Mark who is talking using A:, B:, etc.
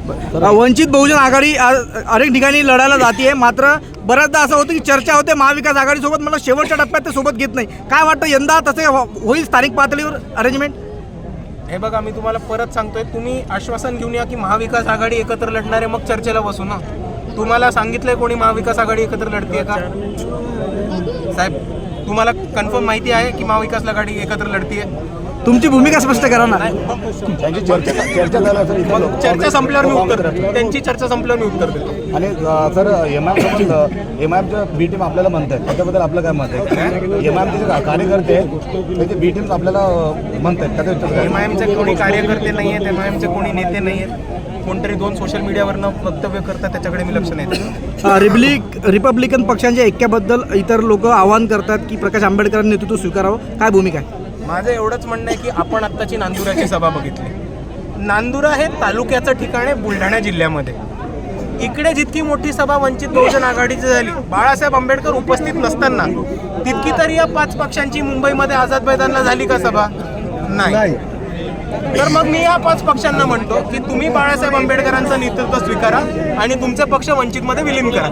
A: वंचित बहुजन आघाडी अनेक ठिकाणी लढायला जाते, मात्र बऱ्याचदा असं होतं की चर्चा होते महाविकास आघाडीसोबत, मला शेवटच्या टप्प्यात ते सोबत घेत नाही. काय वाटतं यंदा तसे होईल स्थानिक पातळीवर अरेंजमेंट?
B: हे बघा, मी तुम्हाला परत सांगतोय, तुम्ही आश्वासन घेऊन या की महाविकास आघाडी एकत्र लढणारे, मग चर्चेला बसू ना. तुम्हाला सांगितलंय कोणी महाविकास आघाडी एकत्र लढते का? साहेब, तुम्हाला कन्फर्म माहिती आहे की महाविकास आघाडी एकत्र लढतीये?
A: तुमची भूमिका स्पष्ट करा ना.
B: चर्चा संपल्यावर मी उत्तर देतो. त्यांची चर्चा संपल्यावर मी उत्तर देतो.
C: आणि सर एमआयएमचं बी टीम आपल्याला म्हणतात, त्याच्याबद्दल आपलं काय मत आहे? एमआयएमचे कार्यकर्ते त्याचे बी टीम आपल्याला म्हणतात, त्याच्या
B: एमआयएमचे कोणी कार्यकर्ते नाही आहेत, एमआयएमचे कोणी नेते नाही आहेत. कोणतरी दोन सोशल मीडियावरनं वक्तव्य करतात, त्याच्याकडे मी लक्ष नाही देत.
A: रिपब्लिकन पक्षांच्या ऐक्याबद्दल इतर लोक आवाहन करतात की प्रकाश आंबेडकरांनी नेतृत्व स्वीकारावं, काय भूमिका आहे?
B: माझं एवढंच म्हणणं आहे की आपण आत्ताची नांदुराची सभा बघितली. नांदुरा हे तालुक्याचं ठिकाण आहे बुलढाणा जिल्ह्यामध्ये. इकडे जितकी मोठी सभा वंचित बहुजन आघाडीची झाली, बाळासाहेब आंबेडकर उपस्थित नसताना, तितकी तरी या 5 पक्षांची मुंबईमध्ये आझाद मैदानला झाली का सभा? नाही. तर मग मी या 5 पक्षांना म्हणतो की तुम्ही बाळासाहेब आंबेडकरांचं नेतृत्व स्वीकारा आणि तुमचे पक्ष वंचितमध्ये विलीन करा.